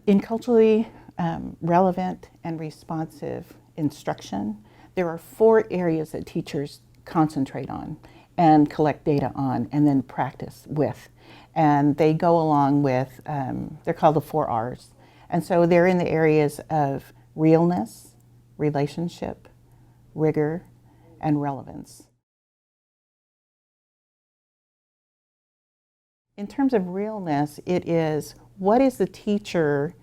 In culturally relevant and responsive instruction, there are 4 areas that teachers concentrate on and collect data on and then practice with. And they go along with, they're called the 4 R's. And so they're in the areas of realness, relationship, rigor, and relevance. In terms of realness, it is what is the teacher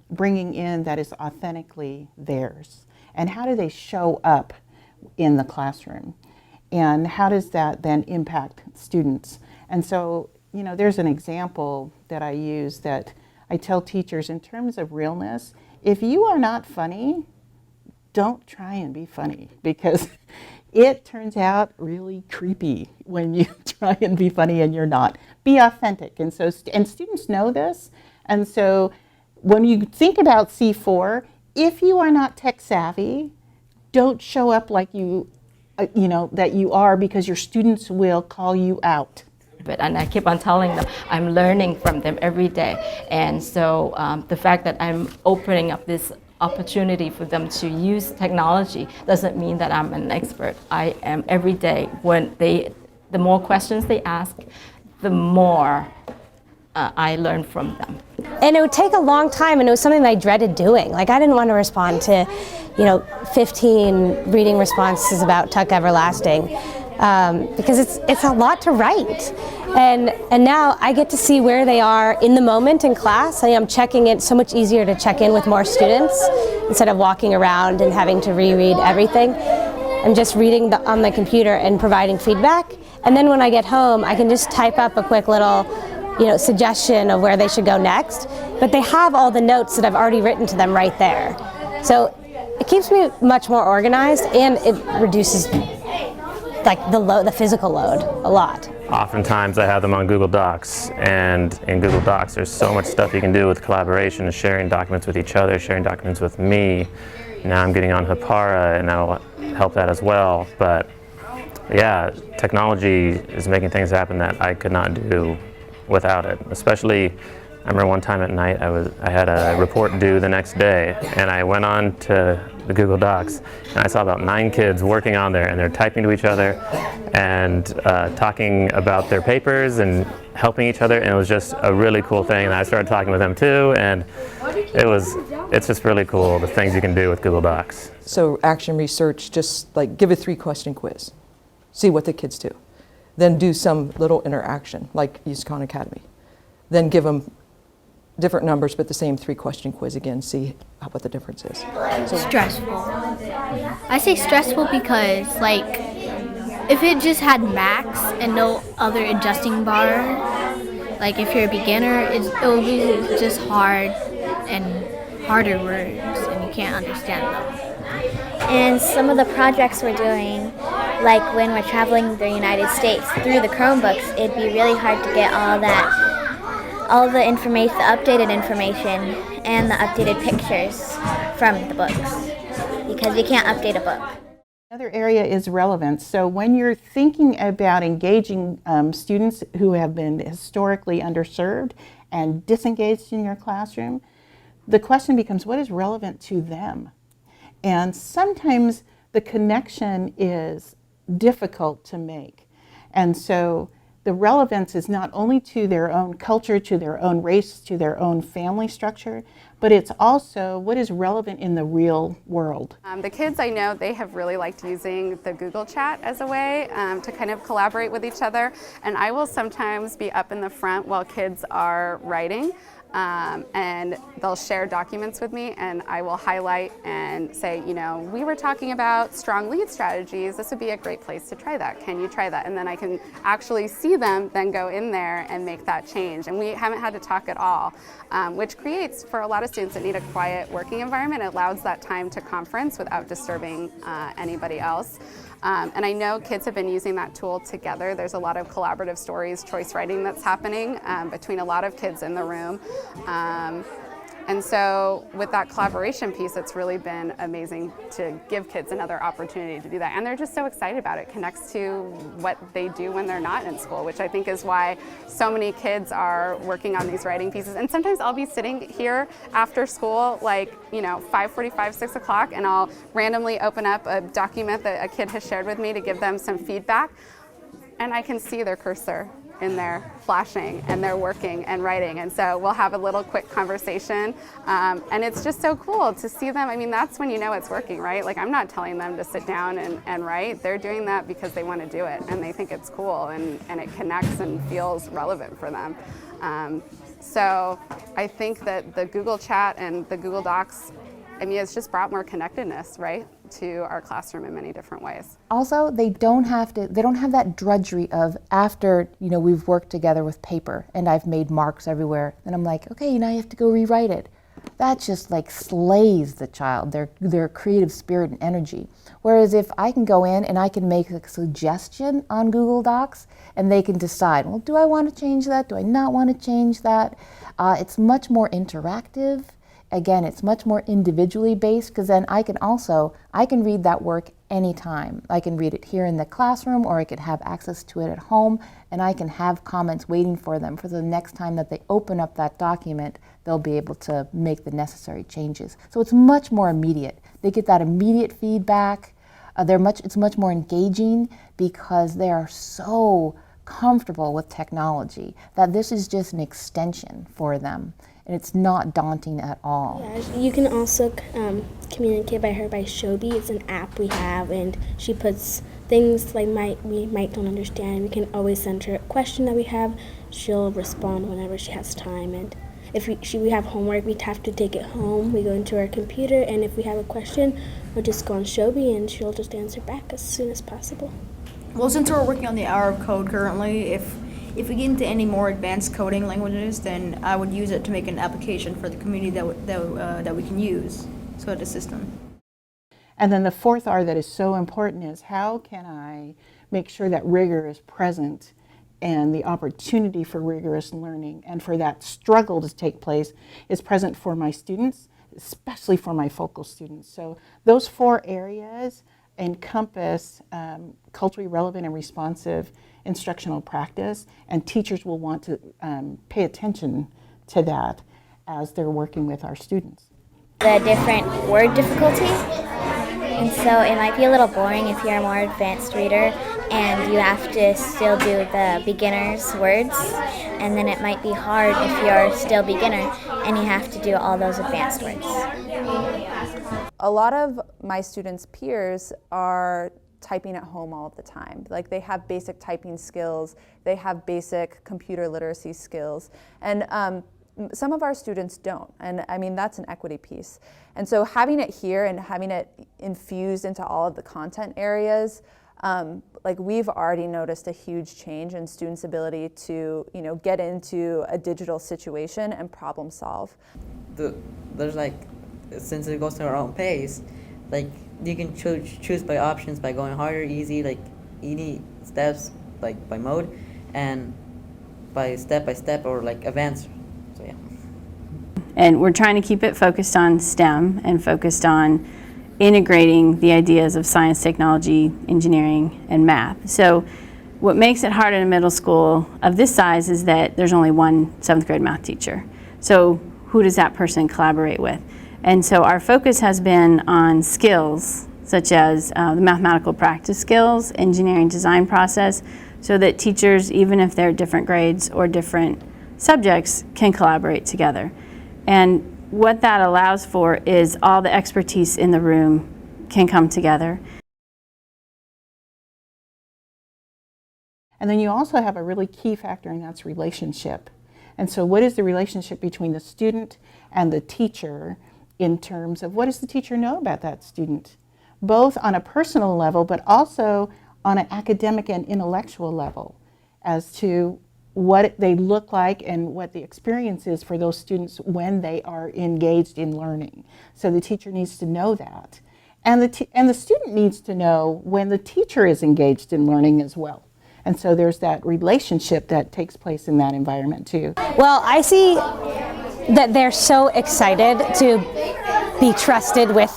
bringing in that is authentically theirs? And how do they show up in the classroom? And how does that then impact students? And so, you know, there's an example that I use that I tell teachers in terms of realness, if you are not funny, don't try and be funny, because it turns out really creepy when you try and be funny and you're not. Be authentic. And so, and students know this. And so when you think about C4, if you are not tech savvy, don't show up like you know, that you are, because your students will call you out. And I keep on telling them I'm learning from them every day. And so the fact that I'm opening up this opportunity for them to use technology doesn't mean that I'm an expert. I am every day. The more questions they ask, the more I learn from them. And it would take a long time, and it was something that I dreaded doing. Like, I didn't want to respond to, 15 reading responses about Tuck Everlasting, because it's a lot to write. And now I get to see where they are in the moment in class. I'm checking it. So much easier to check in with more students instead of walking around and having to reread everything. I'm just reading on the computer and providing feedback. And then when I get home, I can just type up a quick little suggestion of where they should go next. But they have all the notes that I've already written to them right there. So it keeps me much more organized, and it reduces the physical load a lot. Oftentimes I have them on Google Docs, and in Google Docs there's so much stuff you can do with collaboration and sharing documents with each other, sharing documents with me. Now I'm getting on Hapara, and that'll help that as well. But yeah, technology is making things happen that I could not do without it. Especially, I remember one time at night I had a report due the next day, and I went on to the Google Docs and I saw about 9 kids working on there, and they're typing to each other and talking about their papers and helping each other, and it was just a really cool thing. And I started talking with them too, and it's just really cool, the things you can do with Google Docs. So action research, just like give a 3-question quiz, see what the kids do. Then do some little interaction, like use Khan Academy. Then give them different numbers, but the same 3-question quiz again, see what the difference is. So, stressful. I say stressful because, if it just had max and no other adjusting bar, if you're a beginner, it will be just hard and harder words, and you can't understand them. And some of the projects we're doing, like when we're traveling the United States through the Chromebooks, it'd be really hard to get all the information, the updated information, and the updated pictures from the books, because you can't update a book. Another area is relevance. So when you're thinking about engaging students who have been historically underserved and disengaged in your classroom, the question becomes, what is relevant to them? And sometimes the connection is difficult to make. And so the relevance is not only to their own culture, to their own race, to their own family structure, but it's also what is relevant in the real world. The kids, I know, they have really liked using the Google Chat as a way to kind of collaborate with each other. And I will sometimes be up in the front while kids are writing. And they'll share documents with me, and I will highlight and say, we were talking about strong lead strategies. This would be a great place to try that. Can you try that? And then I can actually see them then go in there and make that change. And we haven't had to talk at all, which creates, for a lot of students that need a quiet working environment, it allows that time to conference without disturbing anybody else. And I know kids have been using that tool together. There's a lot of collaborative stories, choice writing that's happening between a lot of kids in the room. And so with that collaboration piece, it's really been amazing to give kids another opportunity to do that. And they're just so excited about it. It connects to what they do when they're not in school, which I think is why so many kids are working on these writing pieces. And sometimes I'll be sitting here after school, like, 5:45, 6 o'clock, and I'll randomly open up a document that a kid has shared with me to give them some feedback. And I can see their cursor in there flashing, and they're working and writing, and so we'll have a little quick conversation, and it's just so cool to see them. I mean, that's when you know it's working, right? Like, I'm not telling them to sit down and write. They're doing that because they want to do it, and they think it's cool, and it connects and feels relevant for them. So I think that the Google Chat and the Google Docs, I mean, it's just brought more connectedness, right, to our classroom in many different ways. Also, they don't have that drudgery of after, we've worked together with paper and I've made marks everywhere, and I'm like, okay, now you have to go rewrite it. That just like slays the child, their creative spirit and energy. Whereas if I can go in and I can make a suggestion on Google Docs and they can decide, well, do I want to change that? Do I not want to change that? It's much more interactive. Again, it's much more individually based, because then I can read that work anytime. I can read it here in the classroom, or I could have access to it at home, and I can have comments waiting for them for the next time that they open up that document. They'll be able to make the necessary changes. So it's much more immediate. They get that immediate feedback. It's much more engaging because they are so comfortable with technology that this is just an extension for them. And it's not daunting at all. Yeah, you can also communicate by Shobi. It's an app we have, and she puts things like we might don't understand. We can always send her a question that we have. She'll respond whenever she has time. And if we have homework, we have to take it home. We go into our computer, and if we have a question, we'll just go on Shobi, and she'll just answer back as soon as possible. Well, since we're working on the hour of code currently, if we get into any more advanced coding languages, then I would use it to make an application for the community that we can use. So it's a system. And then the fourth R that is so important is, how can I make sure that rigor is present and the opportunity for rigorous learning and for that struggle to take place is present for my students, especially for my focal students. So those 4 areas encompass culturally relevant and responsive instructional practice, and teachers will want to pay attention to that as they're working with our students. The different word difficulty, and so it might be a little boring if you're a more advanced reader and you have to still do the beginner's words, and then it might be hard if you're still beginner and you have to do all those advanced words. A lot of my students' peers are typing at home all of the time. Like, they have basic typing skills, they have basic computer literacy skills, and some of our students don't, and I mean, that's an equity piece. And so having it here and having it infused into all of the content areas, like, we've already noticed a huge change in students' ability to, get into a digital situation and problem solve. There's since it goes to our own pace, you can choose by options, by going harder, easy, easy steps, by mode, and by step, or advanced. So yeah. And we're trying to keep it focused on STEM and focused on integrating the ideas of science, technology, engineering, and math. So what makes it hard in a middle school of this size is that there's only one 7th grade math teacher. So who does that person collaborate with? And so our focus has been on skills, such as the mathematical practice skills, engineering design process, so that teachers, even if they're different grades or different subjects, can collaborate together. And what that allows for is all the expertise in the room can come together. And then you also have a really key factor, and that's relationship. And so what is the relationship between the student and the teacher in terms of what does the teacher know about that student, both on a personal level, but also on an academic and intellectual level, as to what they look like and what the experience is for those students when they are engaged in learning. So the teacher needs to know that. And the student needs to know when the teacher is engaged in learning as well. And so there's that relationship that takes place in that environment too. Well, I see that they're so excited to be trusted with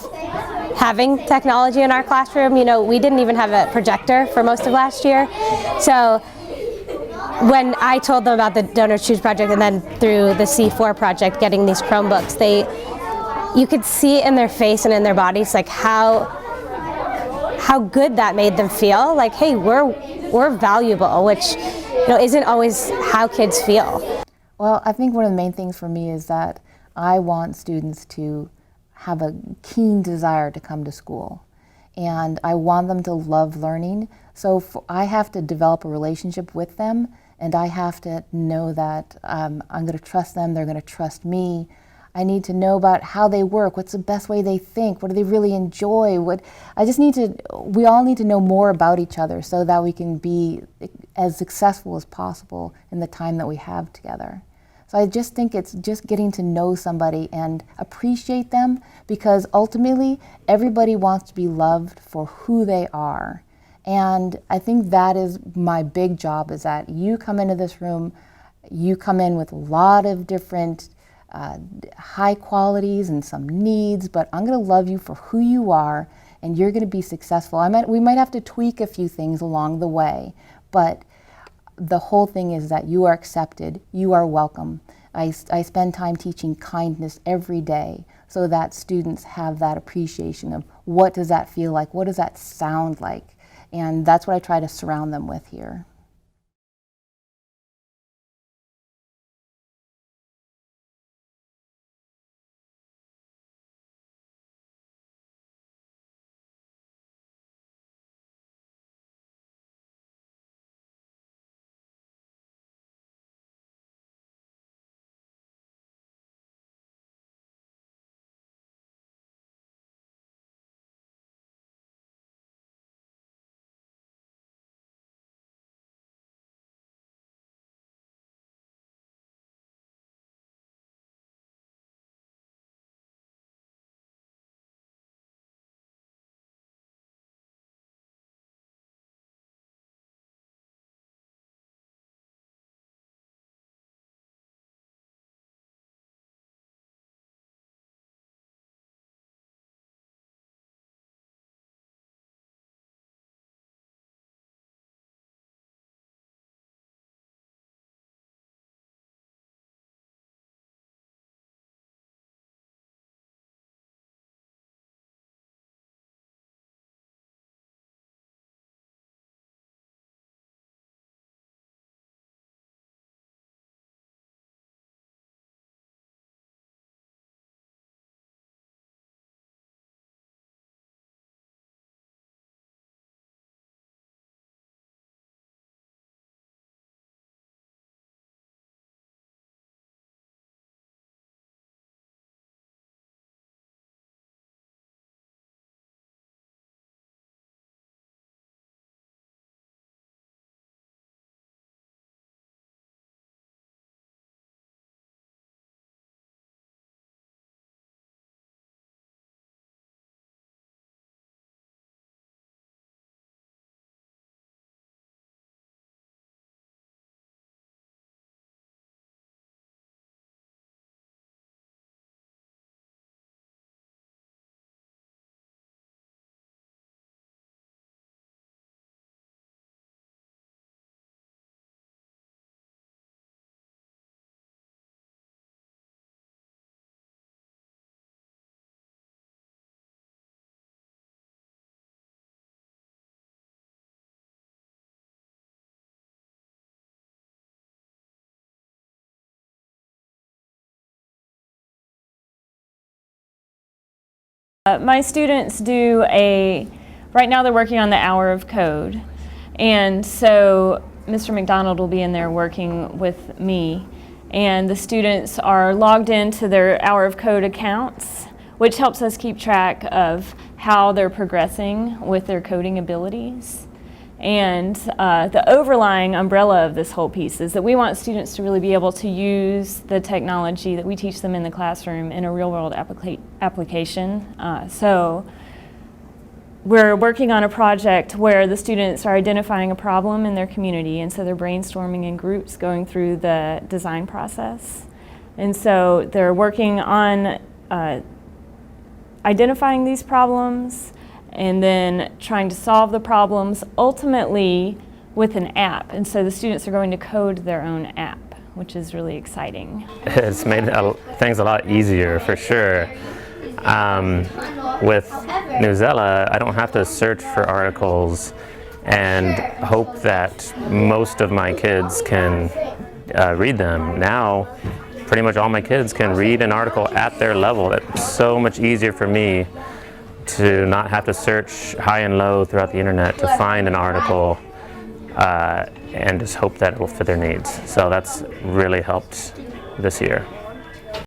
having technology in our classroom. You know, we didn't even have a projector for most of last year. So when I told them about the Donors Choose project and then through the C4 project getting these Chromebooks, you could see in their face and in their bodies like how good that made them feel. Like, hey, we're valuable, which, you know, isn't always how kids feel. Well, I think one of the main things for me is that I want students to have a keen desire to come to school. And I want them to love learning. So I have to develop a relationship with them, and I have to know that I'm going to trust them, they're going to trust me. I need to know about how they work, what's the best way they think, what do they really enjoy, we all need to know more about each other so that we can be as successful as possible in the time that we have together. So I just think it's just getting to know somebody and appreciate them, because ultimately everybody wants to be loved for who they are. And I think that is my big job, is that you come into this room, you come in with a lot of different high qualities and some needs, but I'm going to love you for who you are, and you're going to be successful. We might have to tweak a few things along the way, but the whole thing is that you are accepted, you are welcome. I spend time teaching kindness every day so that students have that appreciation of what does that feel like, what does that sound like, and that's what I try to surround them with here. My students right now they're working on the hour of code, and so Mr. McDonald will be in there working with me, and the students are logged into their hour of code accounts, which helps us keep track of how they're progressing with their coding abilities. And the overlying umbrella of this whole piece is that we want students to really be able to use the technology that we teach them in the classroom in a real-world application. So we're working on a project where the students are identifying a problem in their community, and so they're brainstorming in groups going through the design process. And so they're working on identifying these problems and then trying to solve the problems, ultimately with an app. And so the students are going to code their own app, which is really exciting. It's made things a lot easier, for sure. With Newsela, I don't have to search for articles and hope that most of my kids can read them. Now, pretty much all my kids can read an article at their level. It's so much easier for me to not have to search high and low throughout the internet to find an article and just hope that it will fit their needs. So that's really helped this year.